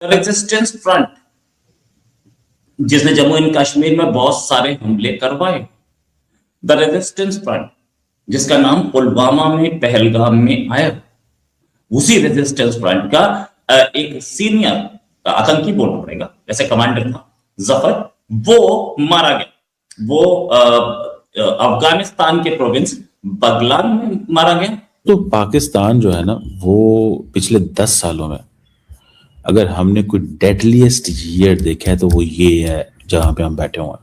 Resistance front जिसने Jammu and Kashmir में बहुत सारे हमले करवाए, द रेजिस्टेंस फ्रंट जिसका नाम पुलवामा में पहलगाम में आया, उसी रेजिस्टेंस फ्रंट का एक सीनियर आतंकी बोलना पड़ेगा, जैसे कमांडर था जफर, वो मारा गया। वो अफगानिस्तान के प्रोविंस बगलान में मारा गया। तो पाकिस्तान जो है ना, वो पिछले 10 सालों में अगर हमने कोई डेडलीस्ट ईयर देखा है तो वो ये है जहां पे हम बैठे हुए हैं,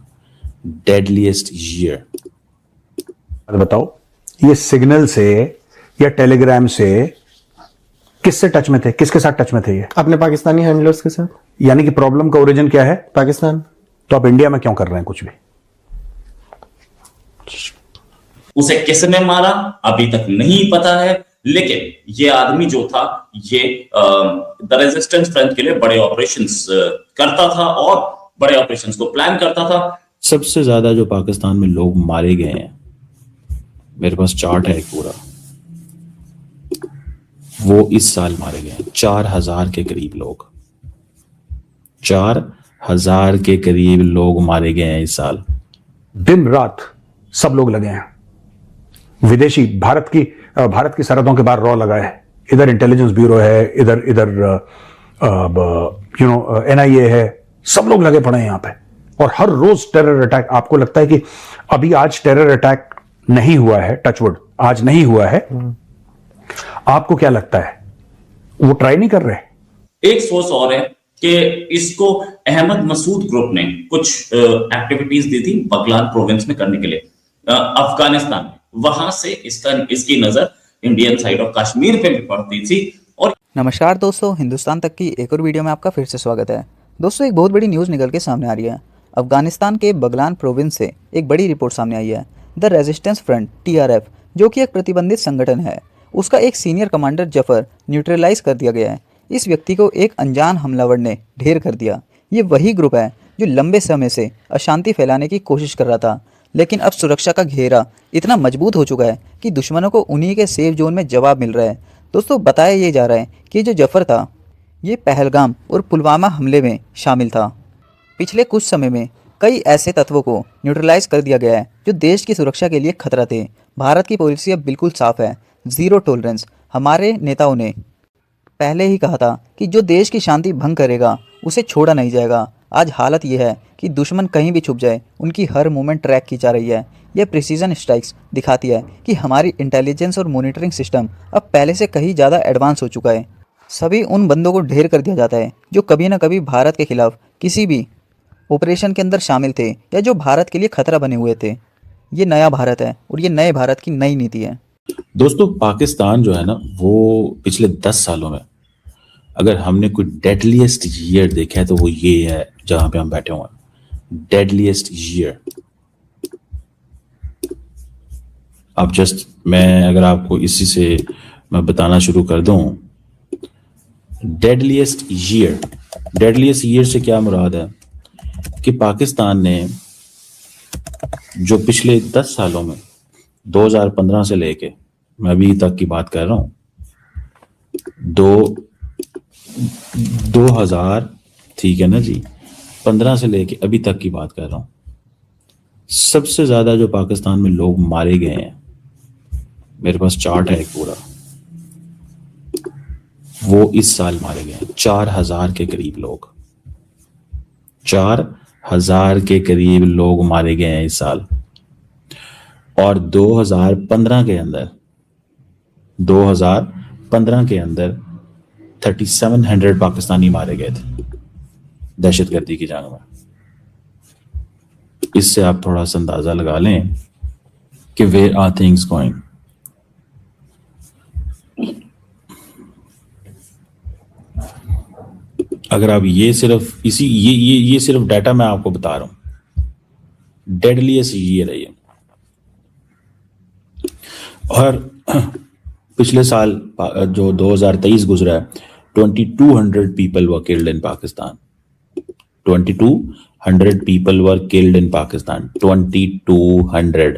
डेडलीस्ट ईयर। बताओ, ये सिग्नल से या टेलीग्राम से किससे टच में थे, किसके साथ टच में थे ये? अपने पाकिस्तानी हैंडलर्स के साथ। यानी कि प्रॉब्लम का ओरिजिन क्या है? पाकिस्तान। तो आप इंडिया में क्यों कर रहे हैं कुछ भी? उसे किसने मारा अभी तक नहीं पता है, लेकिन ये आदमी जो था ये द रेजिस्टेंस फ्रंट के लिए बड़े ऑपरेशंस करता था और बड़े ऑपरेशंस को प्लान करता था। सबसे ज्यादा जो पाकिस्तान में लोग मारे गए हैं, मेरे पास चार्ट है एक पूरा, वो इस साल मारे गए हैं 4000 के करीब लोग। 4000 के करीब लोग मारे गए हैं इस साल। दिन रात सब लोग लगे हैं, विदेशी, भारत की सरहदों के बाहर रॉ लगा है, इधर इंटेलिजेंस ब्यूरो है, इधर NIA है, सब लोग लगे पड़े हैं यहां पे। और हर रोज टेरर अटैक। आपको लगता है कि अभी आज टेरर अटैक नहीं हुआ है, टचवुड आज नहीं हुआ है, आपको क्या लगता है वो ट्राई नहीं कर रहे? एक सोर्स और है कि इसको अहमद मसूद ग्रुप ने कुछ एक्टिविटीज दी थी बगलान प्रोविंस में करने के लिए अफगानिस्तान में, वहां से इसकी नजर इंडियन साइड ऑफ कश्मीर पे भी पड़ती थी। और नमस्कार दोस्तों, हिंदुस्तान तक की एक और वीडियो में आपका फिर से स्वागत है। दोस्तों, एक बहुत बड़ी न्यूज़ निकल के सामने आ रही है। अफगानिस्तान के बगलान प्रोविंस से एक बड़ी रिपोर्ट सामने आई है। द रेजिस्टेंस फ्रंट TRF, जो कि एक प्रतिबंधित संगठन है, उसका एक सीनियर कमांडर जफर न्यूट्रलाइज कर दिया गया है। इस व्यक्ति को एक अनजान हमलावर ने ढेर कर दिया। ये वही ग्रुप है जो लंबे समय से अशांति फैलाने की कोशिश कर रहा था, लेकिन अब सुरक्षा का घेरा इतना मजबूत हो चुका है कि दुश्मनों को उन्हीं के सेफ जोन में जवाब मिल रहा है। दोस्तों, बताया ये जा रहा है कि जो जफर था ये पहलगाम और पुलवामा हमले में शामिल था। पिछले कुछ समय में कई ऐसे तत्वों को न्यूट्रलाइज कर दिया गया है जो देश की सुरक्षा के लिए खतरा थे। भारत की पॉलिसी अब बिल्कुल साफ है, जीरो टॉलरेंस। हमारे नेताओं ने पहले ही कहा था कि जो देश की शांति भंग करेगा उसे छोड़ा नहीं जाएगा। आज हालत यह है कि दुश्मन कहीं भी छुप जाए, उनकी हर मूवमेंट ट्रैक की जा रही है। यह प्रिसीजन स्ट्राइक्स दिखाती है कि हमारी इंटेलिजेंस और मॉनिटरिंग सिस्टम अब पहले से कहीं ज़्यादा एडवांस हो चुका है। सभी उन बंदों को ढेर कर दिया जाता है जो कभी ना कभी भारत के खिलाफ किसी भी ऑपरेशन के अंदर शामिल थे या जो भारत के लिए खतरा बने हुए थे। ये नया भारत है और ये नए भारत की नई नीति है। दोस्तों, पाकिस्तान जो है ना, वो पिछले 10 सालों में अगर हमने कोई डेडलीस्ट ईयर देखा है तो वो ये है जहां पे हम बैठे हुए हैं, डेडलीस्ट ईयर। अब जस्ट मैं अगर आपको इसी से मैं बताना शुरू कर दूं, डेडलीस्ट ईयर से क्या मुराद है कि पाकिस्तान ने जो पिछले 10 सालों में 2015 से लेके मैं अभी तक की बात कर रहा हूं, 2000 ठीक है ना जी, 15 से लेके अभी तक की बात कर रहा हूं, सबसे ज्यादा जो पाकिस्तान में लोग मारे गए हैं, मेरे पास चार्ट है एक पूरा, वो इस साल मारे गए हैं 4000 के करीब लोग। 4000 के करीब लोग मारे गए हैं इस साल। और 2015 के अंदर 3700 पाकिस्तानी मारे गए थे दहशतगर्दी की जंग में। इससे आप थोड़ा सा अंदाजा लगा लें कि वेयर आर थिंग्स गोइंग। अगर आप ये सिर्फ ये सिर्फ डाटा मैं आपको बता रहा हूं, डेडलीस्ट ईयर है ये। और पिछले साल जो 2023 गुजरा है, 2200 people were killed in Pakistan. 2200 people were killed in Pakistan. 2200।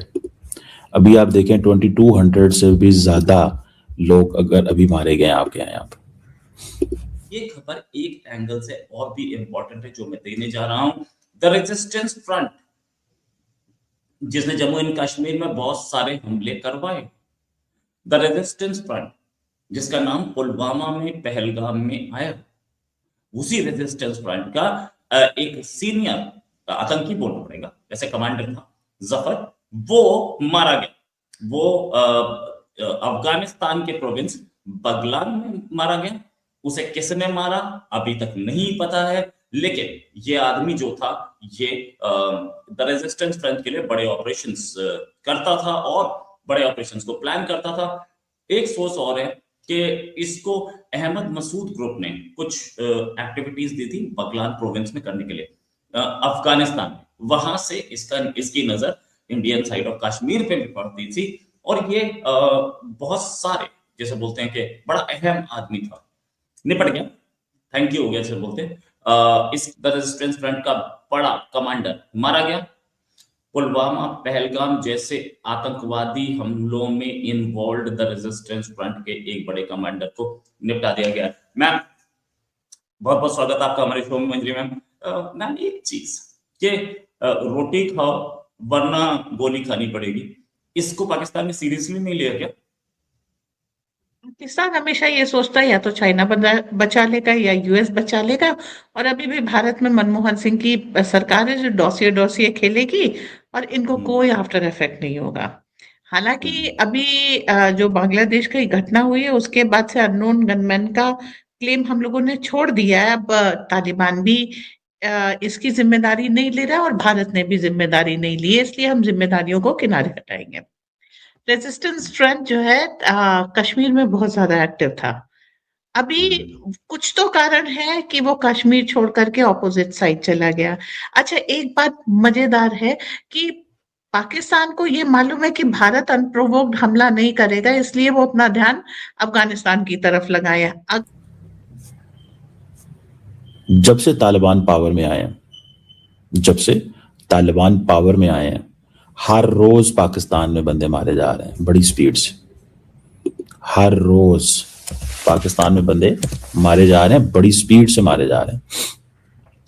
अभी आप देखें 2200 से भी ज्यादा लोग अगर अभी मारे गए आपके यहाँ पे। ये खबर एक एंगल से और भी इंपॉर्टेंट है जो मैं देने जा रहा हूं। द रेजिस्टेंस फ्रंट, जिसने जम्मू एंड कश्मीर में बहुत सारे हमले करवाए, द रेजिस्टेंस फ्रंट जिसका नाम पुलवामा में पहलगाम में आया, उसी रेजिस्टेंस फ्रंट का एक सीनियर आतंकी बोलना पड़ेगा, जैसे कमांडर था जफर, वो मारा गया। वो अफगानिस्तान के प्रोविंस बगलान में मारा गया। उसे किसने मारा अभी तक नहीं पता है, लेकिन ये आदमी जो था ये द रेजिस्टेंस फ्रंट के लिए बड़े ऑपरेशंस करता था और बड़े ऑपरेशंस को प्लान करता था। एक सोर्स और है कि इसको अहमद मसूद ग्रुप ने कुछ एक्टिविटीज दी थी बगलान प्रोविंस में करने के लिए अफगानिस्तान में, वहां से इसकी नजर इंडियन साइड ऑफ कश्मीर पे भी पड़ती थी। और ये बहुत सारे, जैसे बोलते हैं कि बड़ा अहम आदमी था, निपट गया, थैंक यू हो गया जैसे बोलते हैं। इस द रेजिस्टेंस फ्रंट का बड़ा कमांडर मारा गया। पुलवामा पहलगाम जैसे आतंकवादी हमलों में इन्वॉल्व द रेजिस्टेंस फ्रंट के एक बड़े कमांडर को निपटा दिया गया। मैम बहुत बहुत स्वागत आपका हमारे शो में मंजरी मैम। मैम एक चीज कि रोटी खाओ वरना गोली खानी पड़ेगी, इसको पाकिस्तान ने सीरियसली नहीं लिया क्या? पाकिस्तान हमेशा ये सोचता है या तो चाइना बचा लेगा या यूएस बचा लेगा, और अभी भी भारत में मनमोहन सिंह की सरकार है जो डॉसिए डॉसिए खेलेगी और इनको कोई आफ्टर इफेक्ट नहीं होगा। हालांकि अभी जो बांग्लादेश की घटना हुई है उसके बाद से अननोन गनमैन का क्लेम हम लोगों ने छोड़ दिया है। अब तालिबान भी इसकी जिम्मेदारी नहीं ले रहा है और भारत ने भी जिम्मेदारी नहीं ली है, इसलिए हम जिम्मेदारियों को किनारे हटाएंगे। रेजिस्टेंस फ्रंट जो है कश्मीर में बहुत ज्यादा एक्टिव था। अभी कुछ तो कारण है कि वो कश्मीर छोड़ करके ऑपोजिट साइड चला गया। अच्छा, एक बात मजेदार है कि पाकिस्तान को ये मालूम है कि भारत अनप्रोवोक्ड हमला नहीं करेगा, इसलिए वो अपना ध्यान अफगानिस्तान की तरफ लगाया। जब से तालिबान पावर में आए हैं, जब से तालिबान पावर में आए हैं, हर रोज पाकिस्तान में बंदे मारे जा रहे हैं बड़ी स्पीड से। हर रोज पाकिस्तान में बंदे मारे जा रहे हैं, बड़ी स्पीड से मारे जा रहे हैं।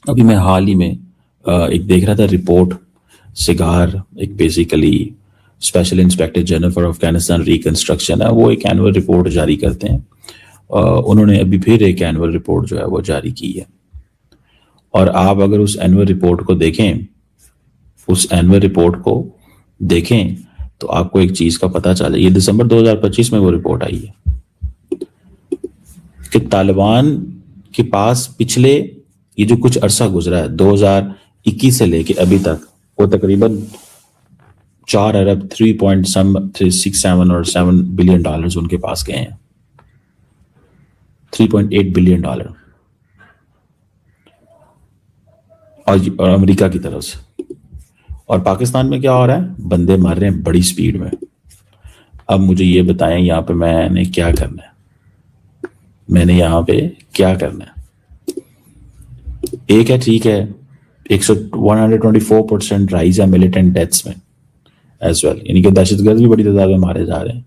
अभी मैं हाल ही में एक देख रहा था रिपोर्ट, सिगार एक basically special inspector general for Afghanistan reconstruction है, वो एक एनुअल रिपोर्ट जारी करते हैं। उन्होंने अभी फिर एक एनुअल रिपोर्ट जो है वो जारी की है। और आप अगर उस एनुअल रिपोर्ट को देखें, उस एनुअल रिपोर्ट को देखें तो आपको एक चीज का पता चले। ये दिसंबर 2025 में वो रिपोर्ट आई है कि तालिबान के पास पिछले ये जो कुछ अरसा गुजरा है 2021 से लेके अभी तक, वो तकरीबन 4 अरब 3.67 और 7 बिलियन डॉलर्स उनके पास गए हैं। 3.8 बिलियन डॉलर और अमेरिका की तरफ से। और पाकिस्तान में क्या हो रहा है? बंदे मर रहे हैं बड़ी स्पीड में। अब मुझे ये बताएं यहाँ पे मैंने क्या करना है? मैंने यहाँ पे क्या करना है? एक है, ठीक है, 124% राइज है मिलिटेंट डेथ्स में एज वेल, यानी कि दहशतगर्द भी बड़ी तादाद में मारे जा रहे हैं।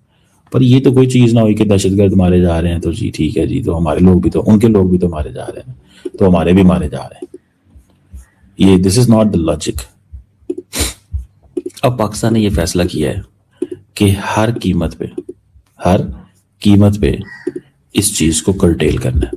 पर ये तो कोई चीज ना हुई कि दहशतगर्द मारे जा रहे हैं तो जी ठीक है जी, तो हमारे लोग भी तो, उनके लोग भी तो मारे जा रहे हैं, तो हमारे भी मारे जा रहे हैं। ये this is not the logic. अब पाकिस्तान ने ये फैसला किया है कि हर कीमत पे इस चीज को कर्टेल करना है।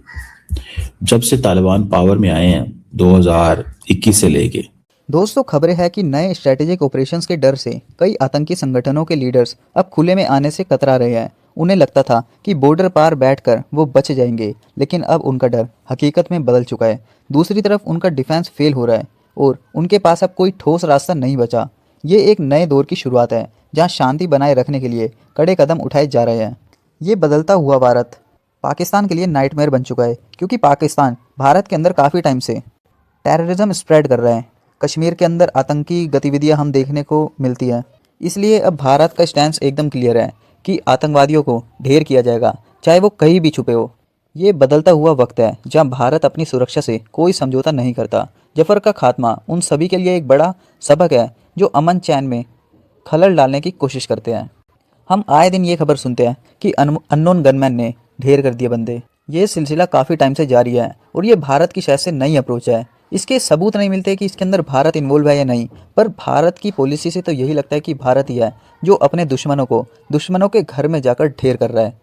जब से तालिबान पावर में आए हैं 2021 से लेके, दोस्तों खबरें हैं कि नए स्ट्रेटेजिक ऑपरेशंस के डर से कई आतंकी संगठनों के लीडर्स अब खुले में आने से कतरा रहे हैं। उन्हें लगता था कि बॉर्डर पार बैठकर वो बच जाएंगे, लेकिन अब उनका डर हकीकत में बदल चुका है। दूसरी तरफ उनका डिफेंस फेल हो रहा है और उनके पास अब कोई ठोस रास्ता नहीं बचा। ये एक नए दौर की शुरुआत है जहां शांति बनाए रखने के लिए कड़े कदम उठाए जा रहे हैं। ये बदलता हुआ भारत पाकिस्तान के लिए नाइटमेयर बन चुका है, क्योंकि पाकिस्तान भारत के अंदर काफ़ी टाइम से टेररिज्म स्प्रेड कर रहा है। कश्मीर के अंदर आतंकी गतिविधियां हम देखने को मिलती है। इसलिए अब भारत का स्टैंस एकदम क्लियर है कि आतंकवादियों को ढेर किया जाएगा, चाहे वो कहीं भी छुपे हो। ये बदलता हुआ वक्त है जहां भारत अपनी सुरक्षा से कोई समझौता नहीं करता। जफर का खात्मा उन सभी के लिए एक बड़ा सबक है जो अमन चैन में खलल डालने की कोशिश करते हैं। हम आए दिन ये खबर सुनते हैं कि अननोन गनमैन ने ढेर कर दिए बंदे। ये सिलसिला काफ़ी टाइम से जारी है और ये भारत की शायद से नई अप्रोच है। इसके सबूत नहीं मिलते कि इसके अंदर भारत इन्वॉल्व है या नहीं, पर भारत की पॉलिसी से तो यही लगता है कि भारत ही है जो अपने दुश्मनों के घर में जाकर ढेर कर रहा है।